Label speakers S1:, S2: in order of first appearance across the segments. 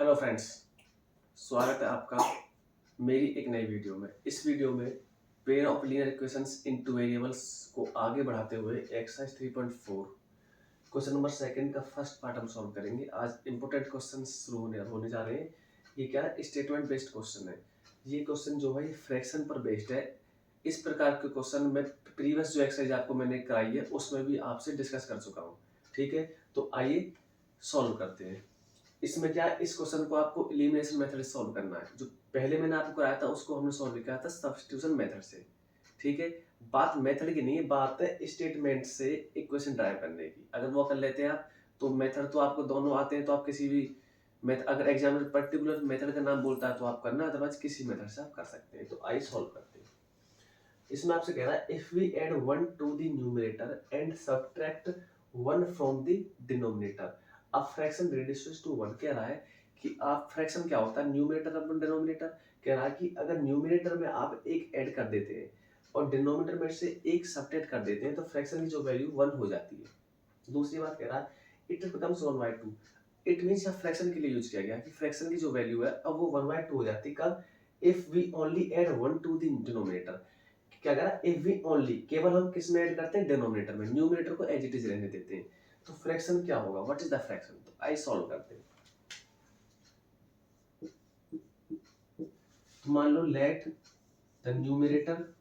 S1: Hello friends, स्वागत है आपका मेरी एक नई वीडियो में। इस वीडियो में pair of linear equations into variables को आगे बढ़ाते हुए एक्सरसाइज 3.4 क्वेश्चन नंबर सेकंड का फर्स्ट पार्ट हम सॉल्व करेंगे। आज इंपॉर्टेंट क्वेश्चन शुरू होने जा रहे हैं। ये क्या है? स्टेटमेंट बेस्ड क्वेश्चन है। ये क्वेश्चन जो है फ्रैक्शन पर बेस्ड है। इस प्रकार के क्वेश्चन में प्रीवियस जो एक्सरसाइज आपको मैंने कराई है उसमें भी आपसे डिस्कस कर चुका हूँ। ठीक है, तो आइए सॉल्व करते हैं। इसमें क्या है, इस क्वेश्चन को आपको एलिमिनेशन मेथड से सॉल्व करना है। जो पहले मैंने आपको कराया था उसको हमने सॉल्व किया था सब्स्टिट्यूशन मेथड से। ठीक है, बात मेथड की नहीं है, बात है स्टेटमेंट से इक्वेशन ड्राइव करने की। अगर वो कर लेते हैं आप तो मेथड तो आपको दोनों आते हैं, तो आप किसी भी मेथड, अगर एग्जामिनर पर्टिकुलर मेथड का नाम बोलता है तो आप करना, अदरवाइज किसी मेथड से आप कर सकते हैं। तो आइए सॉल्व करते हैं। इसमें आपसे कह रहा है if we add 1 to the numerator and subtract 1 from the denominator a fraction reduces to 1। कह रहा है कि आप फ्रैक्शन क्या होता है, न्यूमरेटर अपन डिनोमिनेटर। कह रहा है कि अगर न्यूमरेटर में आप एक ऐड कर देते हैं और डिनोमिनेटर में से एक सब्ट्रैक्ट कर देते हैं तो फ्रैक्शन की जो वैल्यू 1 हो जाती है। दूसरी बात कह रहा है इट बिकम्स 1/2। इट मींस यहाँ फ्रैक्शन के लिए यूज किया गया कि फ्रैक्शन की जो वैल्यू है अब वो 1/2 हो जाती है। कब? If we only add 1 to the denominator. क्या करा, इफ वी ओनली, केवल हम किस में ऐड करते हैं, डिनोमिनेटर में। न्यूमरेटर को एज इट इज रहने देते हैं। तो फ्रैक्शन क्या होगा, व्हाट इज द फ्रैक्शन? तो आई सॉल्व करते हैं। तो मान लो let the numerator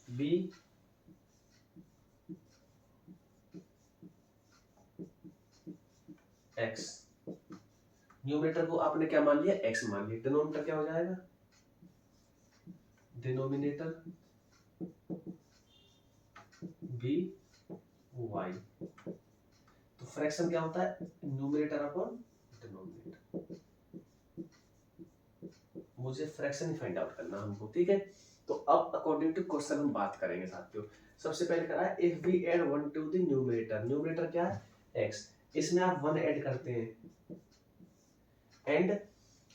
S1: be x. Numerator को आपने क्या मान लिया, एक्स मान लिया। डिनोमिनेटर क्या हो जाएगा, डिनोमिनेटर बी वाई। तो फ्रैक्शन क्या होता है, न्यूमरेटर अपॉन डिनोमिनेटर। मुझे फ्रैक्शन ही फाइंड आउट करना हमको। ठीक है, तो अब अकॉर्डिंग टू क्वेश्चन हम बात करेंगे साथियों। सबसे पहले करा है if we add 1 to the numerator. Numerator क्या है, x। इसमें आप 1 ऐड करते हैं and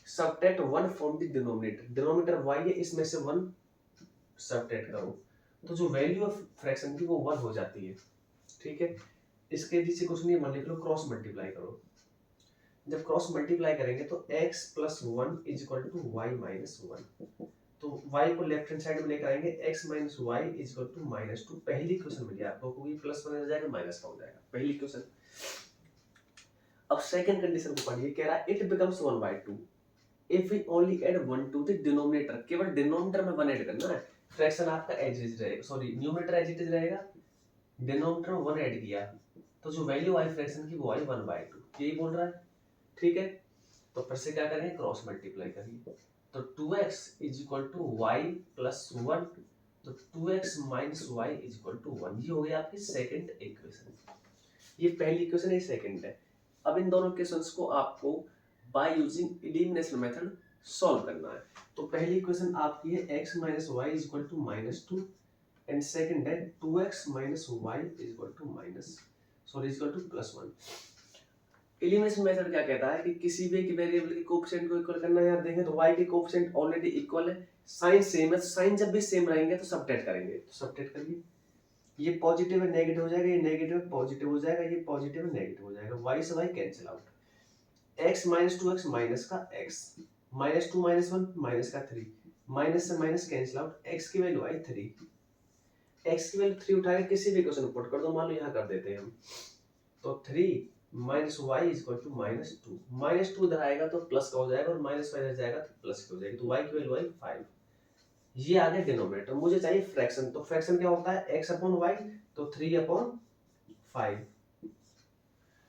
S1: subtract 1 from the denominator. Denominator y है, इसमें से 1 सबट्रैक्ट करो तो जो वैल्यू ऑफ फ्रैक्शन की वो 1 हो जाती है। ठीक है, इसके नीचे कुछ नहीं, मान लिख लो क्रॉस मल्टीप्लाई करो। जब क्रॉस मल्टीप्लाई करेंगे तो x plus 1 is equal to y minus 1। तो y को लेफ्ट हैंड साइड में लेकर आएंगे, x minus y is equal to -2। पहली इक्वेशन मिली आपको, क्योंकि प्लस वन हो जाएगा माइनस का हो जाएगा, पहली इक्वेशन। अब सेकंड कंडीशन को पढ़िए। कह रहा है it becomes 1/2 if we only add 1 to the denominator. केवल डिनोमिनेटर में 1 ऐड करना है। फ्रैक्शन आपका एज इट रहेगा, सॉरी न्यूमरेटर एज इट रहेगा, डिनोमिनेटर में 1 ऐड किया तो जो वैल्यू आई फ्रैक्शन की वो आई 1/2। यही बोल रहा है। ठीक है, तो फिर से क्या करेंगे, क्रॉस मल्टीप्लाई करिए। तो 2x is equal to y plus 1। तो 2x minus y is equal to 1। ये हो गया आपकी सेकंड इक्वेशन। ये पहली इक्वेशन है, सेकंड है। अब इन दोनों इक्वेशंस को आपको by using elimination method solve करना है। तो पहली इक्वेशन आपकी है x minus y is equal to -2 and second है 2x minus y is equal to +1। Elimination method क्या कहता है कि किसी भी एक वेरिएबल के कोएफिशिएंट को इक्वल करना है। यहाँ देखें तो y के कोएफिशिएंट ऑलरेडी इक्वल है, साइन सेम है। साइन जब भी सेम रहेंगे तो सबट्रैक्ट करेंगे। तो सबट्रैक्ट करिए, ये पॉजिटिव है नेगेटिव हो जाएगा, ये नेगेटिव है पॉजिटिव हो जाएगा, ये पॉजिटिव है नेगेटिव हो जाएगा। y से y cancel out. x minus 2x minus का x, -2 -1 माइनस का 3, माइनस से माइनस कैंसिल आउट। x की वैल्यू आई 3, x की वैल्यू 3 उठा के किसी भी इक्वेशन में पुट कर दो। मान लो यहाँ कर देते हैं हम, तो 3 minus y is equal to -2। -2 इधर आएगा तो प्लस का हो जाएगा और माइनस इधर जाएगा तो प्लस की हो जाएगी। तो y की वैल्यू आई 5। ये आ गया डिनोमिनेटर। मुझे चाहिए फ्रैक्शन। तो फ्रैक्शन क्या होता है, x अपॉन y, तो 3/5।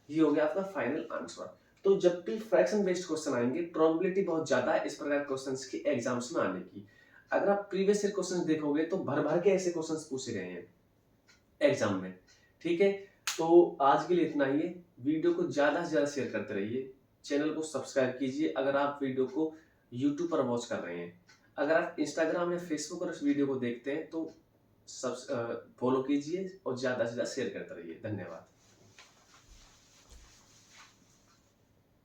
S1: ये हो गया आपका फाइनल आंसर। तो जब भी फ्रैक्शन बेस्ड क्वेश्चन आएंगे, प्रोबेबिलिटी बहुत ज्यादा है इस प्रकार के क्वेश्चंस की एग्जाम्स में आने की। अगर आप प्रीवियस ईयर क्वेश्चंस देखोगे तो भर भर के ऐसे क्वेश्चंस पूछे गए हैं एग्जाम में। ठीक है, तो आज के लिए इतना ही है। वीडियो को ज्यादा से ज्यादा शेयर करते रहिए, चैनल को सब्सक्राइब कीजिए अगर आप वीडियो को यूट्यूब पर वॉच कर रहे हैं। अगर आप इंस्टाग्राम या फेसबुक पर इस वीडियो को देखते हैं तो फॉलो कीजिए और ज्यादा से ज्यादा शेयर करते रहिए। धन्यवाद।